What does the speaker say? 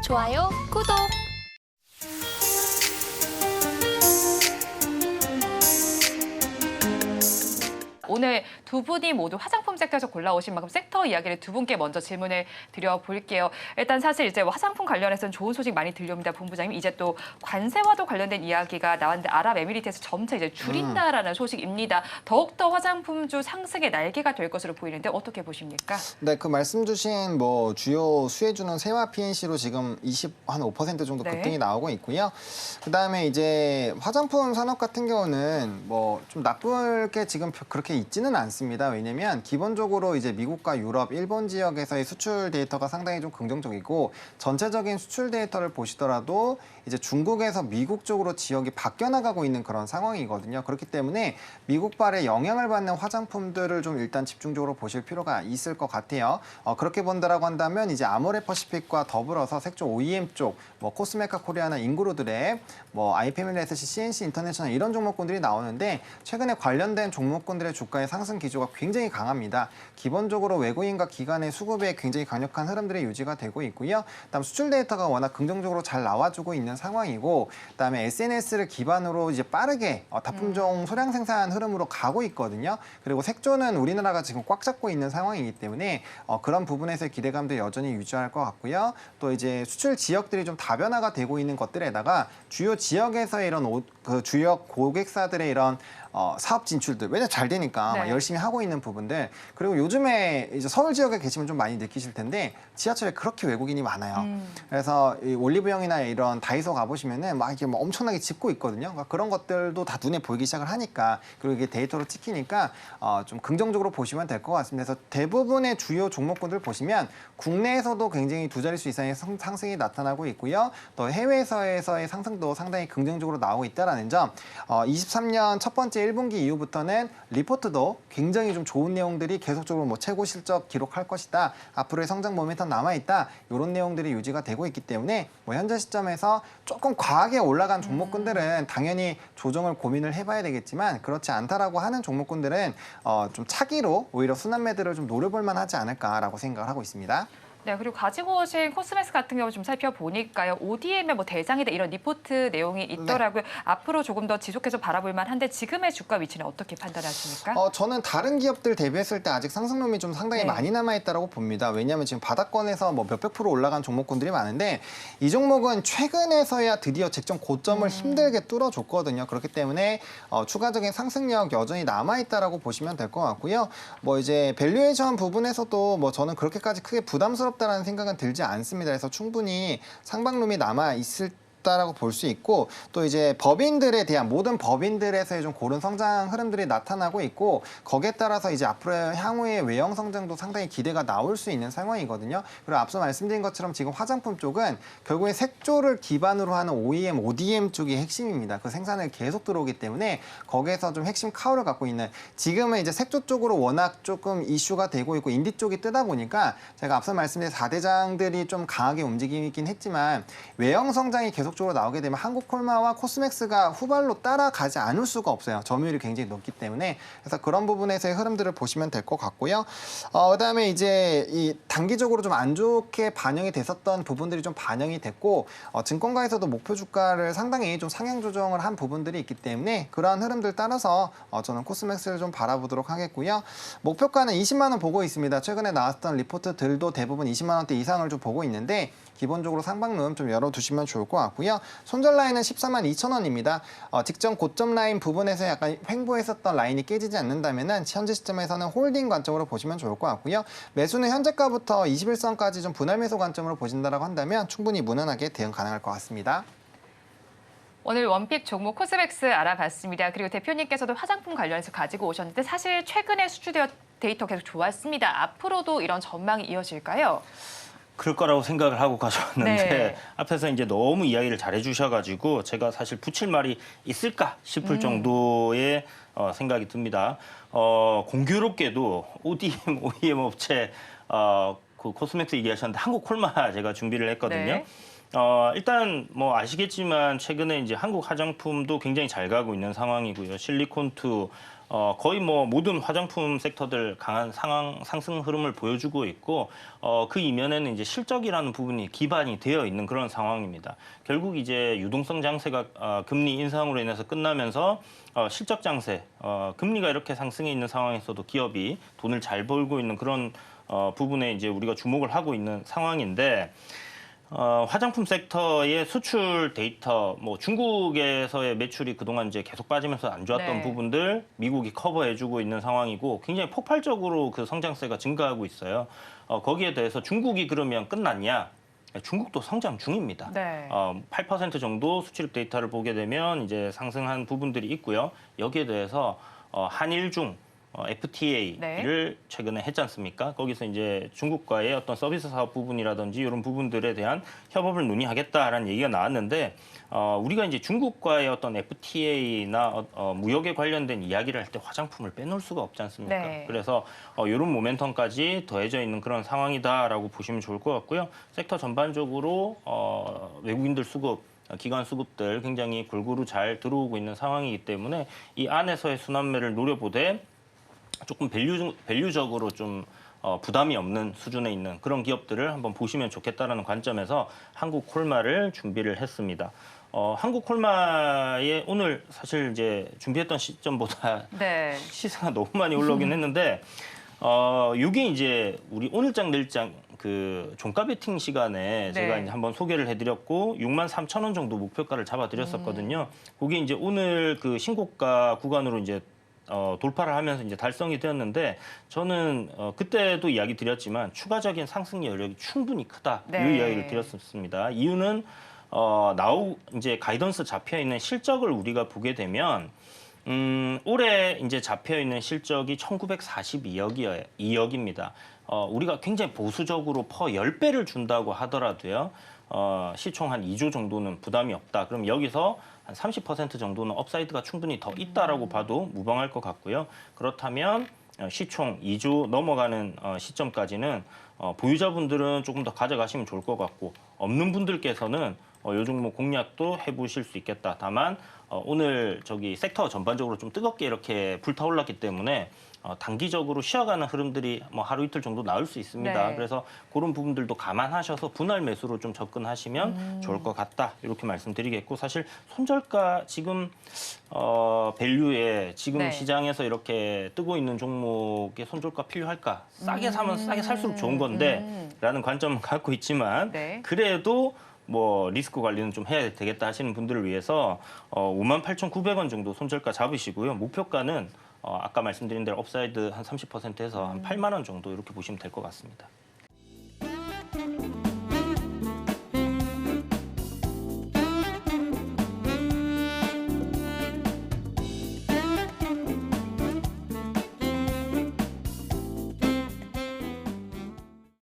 좋아요, 구독. 오늘 두 분이 모두 화장품 섹터에서 골라오신 만큼 섹터 이야기를 두 분께 먼저 질문을 드려볼게요. 일단 사실 이제 화장품 관련해서는 좋은 소식 많이 들려옵니다, 본부장님. 이제 또 관세와도 관련된 이야기가 나왔는데 아랍에미리트에서 점차 이제 줄인다라는 소식입니다. 더욱더 화장품주 상승의 날개가 될 것으로 보이는데 어떻게 보십니까? 네, 그 말씀 주신 뭐 주요 수혜주는 세와 PNC로 지금 5% 정도 네. 급등이 나오고 있고요. 그다음에 이제 화장품 산업 같은 경우는 뭐 좀 나쁠 게 지금 그렇게 있지는 않습니다. 왜냐면 기본적으로 이제 미국과 유럽, 일본 지역에서의 수출 데이터가 상당히 좀 긍정적이고 전체적인 수출 데이터를 보시더라도 이제 중국에서 미국 쪽으로 지역이 바뀌어 나가고 있는 그런 상황이거든요. 그렇기 때문에 미국발의 영향을 받는 화장품들을 좀 일단 집중적으로 보실 필요가 있을 것 같아요. 그렇게 본다라고 한다면 이제 아모레퍼시픽과 더불어서 색조 OEM 쪽, 뭐 코스메카 코리아나 인그루드랩, 뭐 아이패밀리 SC, CNC 인터내셔널 이런 종목군들이 나오는데 최근에 관련된 종목군들의 주가의 상승 기조가 굉장히 강합니다. 기본적으로 외국인과 기관의 수급에 굉장히 강력한 흐름들이 유지가 되고 있고요. 그다음 수출 데이터가 워낙 긍정적으로 잘 나와주고 있는 상황이고, 그다음에 SNS를 기반으로 이제 빠르게 다품종 소량 생산 흐름으로 가고 있거든요. 그리고 색조는 우리나라가 지금 꽉 잡고 있는 상황이기 때문에 그런 부분에서의 기대감도 여전히 유지할 것 같고요. 또 이제 수출 지역들이 좀 다변화가 되고 있는 것들에다가 주요 지역에서의 이런 그 주요 고객사들의 이런 사업 진출들, 왜냐면 잘 되니까 네. 막 열심히 하고 있는 부분들, 그리고 요즘에 이제 서울 지역에 계시면 좀 많이 느끼실 텐데 지하철에 그렇게 외국인이 많아요. 그래서 이 올리브영이나 이런 다이소 가보시면은 막 이게 뭐 엄청나게 짓고 있거든요. 그러니까 그런 것들도 다 눈에 보이기 시작을 하니까, 그리고 이게 데이터로 찍히니까 좀 긍정적으로 보시면 될 것 같습니다. 그래서 대부분의 주요 종목군들 보시면 국내에서도 굉장히 두 자릿수 이상의 상승이 나타나고 있고요. 또 해외에서의 상승도 상당히 긍정적으로 나오고 있다는 점, 23년 첫 번째 1분기 이후부터는 리포트도 굉장히 좀 좋은 내용들이 계속적으로 뭐 최고 실적 기록할 것이다, 앞으로의 성장 모멘텀 남아있다, 이런 내용들이 유지가 되고 있기 때문에 뭐 현재 시점에서 조금 과하게 올라간 종목군들은 당연히 조정을 고민을 해봐야 되겠지만, 그렇지 않다라고 하는 종목군들은 좀 차기로 오히려 순환 매들을 좀 노려볼 만하지 않을까라고 생각을 하고 있습니다. 네, 그리고 가지고 오신 코스메스 같은 경우 좀 살펴보니까요. ODM의 뭐 대장이다 이런 리포트 내용이 있더라고요. 앞으로 조금 더 지속해서 바라볼 만한데 지금의 주가 위치는 어떻게 판단하십니까? 저는 다른 기업들 대비했을 때 아직 상승률이 좀 상당히 네. 많이 남아있다고 봅니다. 왜냐하면 지금 바닥권에서 뭐 몇백 프로 올라간 종목군들이 많은데 이 종목은 최근에서야 드디어 직전 고점을 힘들게 뚫어줬거든요. 그렇기 때문에 추가적인 상승력 여전히 남아있다라고 보시면 될 것 같고요. 뭐 이제 밸류에이션 부분에서도 뭐 저는 그렇게까지 크게 부담스럽다라는 생각은 들지 않습니다. 그래서 충분히 상방룸이 남아있을 라고 볼 수 있고, 또 이제 법인들에 대한 모든 법인들에서의 좀 고른 성장 흐름들이 나타나고 있고, 거기에 따라서 이제 앞으로 향후의 외형 성장도 상당히 기대가 나올 수 있는 상황이거든요. 그리고 앞서 말씀드린 것처럼 지금 화장품 쪽은 결국에 색조를 기반으로 하는 OEM, ODM 쪽이 핵심입니다. 그 생산을 계속 들어오기 때문에 거기에서 좀 핵심 카우를 갖고 있는, 지금은 이제 색조 쪽으로 워낙 조금 이슈가 되고 있고 인디 쪽이 뜨다 보니까 제가 앞서 말씀드린 4대장들이 좀 강하게 움직이긴 했지만 외형 성장이 계속 쪽으로 나오게 되면 한국콜마와 코스맥스가 후발로 따라가지 않을 수가 없어요. 점유율이 굉장히 높기 때문에. 그래서 그런 부분에서의 흐름들을 보시면 될 것 같고요. 그다음에 이제 이 단기적으로 좀 안 좋게 반영이 됐었던 부분들이 좀 반영이 됐고, 증권가에서도 목표 주가를 상당히 좀 상향 조정을 한 부분들이 있기 때문에 그러한 흐름들 따라서 저는 코스맥스를 좀 바라보도록 하겠고요. 목표가는 20만 원 보고 있습니다. 최근에 나왔던 리포트들도 대부분 20만 원대 이상을 좀 보고 있는데 기본적으로 상방룸 좀 열어두시면 좋을 것 같고요. 손절 라인은 14만 2천 원입니다. 직전 고점 라인 부분에서 약간 횡보했었던 라인이 깨지지 않는다면 현재 시점에서는 홀딩 관점으로 보시면 좋을 것 같고요. 매수는 현재가부터 21선까지 좀 분할 매수 관점으로 보신다고 한다면 충분히 무난하게 대응 가능할 것 같습니다. 오늘 원픽 종목 코스맥스 알아봤습니다. 그리고 대표님께서도 화장품 관련해서 가지고 오셨는데 사실 최근에 수출 데이터 계속 좋았습니다. 앞으로도 이런 전망이 이어질까요? 그럴 거라고 생각을 하고 가져왔는데 네. 앞에서 이제 너무 이야기를 잘해 주셔가지고 제가 사실 붙일 말이 있을까 싶을 정도의 생각이 듭니다. 공교롭게도 ODM, OEM 업체 그 코스맥스 얘기하셨는데 한국콜마 제가 준비를 했거든요. 네. 일단 뭐 아시겠지만 최근에 이제 한국 화장품도 굉장히 잘 가고 있는 상황이고요. 실리콘투 거의 뭐 모든 화장품 섹터들 강한 상승 흐름을 보여주고 있고 그 이면에는 이제 실적이라는 부분이 기반이 되어 있는 그런 상황입니다. 결국 이제 유동성 장세가 금리 인상으로 인해서 끝나면서 실적 장세, 금리가 이렇게 상승해 있는 상황에서도 기업이 돈을 잘 벌고 있는 그런 부분에 이제 우리가 주목을 하고 있는 상황인데 화장품 섹터의 수출 데이터, 뭐 중국에서의 매출이 그동안 이제 계속 빠지면서 안 좋았던 네. 부분들 미국이 커버해주고 있는 상황이고 굉장히 폭발적으로 그 성장세가 증가하고 있어요. 거기에 대해서 중국이 그러면 끝났냐? 중국도 성장 중입니다. 네. 8% 정도 수출입 데이터를 보게 되면 이제 상승한 부분들이 있고요. 여기에 대해서 한일중 FTA를 최근에 했지 않습니까? 거기서 이제 중국과의 어떤 서비스 사업 부분이라든지 이런 부분들에 대한 협업을 논의하겠다라는 얘기가 나왔는데 우리가 이제 중국과의 어떤 FTA나 무역에 관련된 이야기를 할 때 화장품을 빼놓을 수가 없지 않습니까? 네. 그래서 이런 모멘텀까지 더해져 있는 그런 상황이다라고 보시면 좋을 것 같고요. 섹터 전반적으로 외국인들 수급 기관 수급들 굉장히 골고루 잘 들어오고 있는 상황이기 때문에 이 안에서의 순환매를 노려보되 조금 밸류적으로 좀 부담이 없는 수준에 있는 그런 기업들을 한번 보시면 좋겠다라는 관점에서 한국 콜마를 준비를 했습니다. 한국 콜마에 오늘 사실 이제 준비했던 시점보다 네. 시세가 너무 많이 올라오긴 했는데 이게 이제 우리 오늘장 내일장 그 종가 베팅 시간에 제가 이제 한번 소개를 해드렸고 63,000원 정도 목표가를 잡아드렸었거든요. 그게 이제 오늘 그 신고가 구간으로 이제 돌파를 하면서 이제 달성이 되었는데 저는 그때도 이야기 드렸지만 추가적인 상승 여력이 충분히 크다 네. 이 이야기를 드렸습니다. 이유는 이제 가이던스 잡혀 있는 실적을 우리가 보게 되면 올해 이제 잡혀 있는 실적이 1,942억입니다. 우리가 굉장히 보수적으로 퍼 10배를 준다고 하더라도요. 시총 한 2조 정도는 부담이 없다. 그럼 여기서 한 30% 정도는 업사이드가 충분히 더 있다라고 봐도 무방할 것 같고요. 그렇다면 시총 2조 넘어가는 시점까지는 보유자분들은 조금 더 가져가시면 좋을 것 같고 없는 분들께서는 요 종목 공략도 해보실 수 있겠다. 다만 오늘 저기 섹터 전반적으로 좀 뜨겁게 이렇게 불타올랐기 때문에 단기적으로 쉬어가는 흐름들이 뭐 하루 이틀 정도 나올 수 있습니다. 네. 그래서 그런 부분들도 감안하셔서 분할 매수로 좀 접근하시면 좋을 것 같다. 이렇게 말씀드리겠고 사실 손절가 지금 밸류에 지금 네. 시장에서 이렇게 뜨고 있는 종목에 손절가 필요할까? 싸게 사면 싸게 살수록 좋은 건데 라는 관점은 갖고 있지만 네. 그래도 뭐 리스크 관리는 좀 해야 되겠다 하시는 분들을 위해서 58,900원 정도 손절가 잡으시고요. 목표가는 아까 말씀드린 대로 업사이드 한 30%에서 한 8만 원 정도 이렇게 보시면 될 것 같습니다.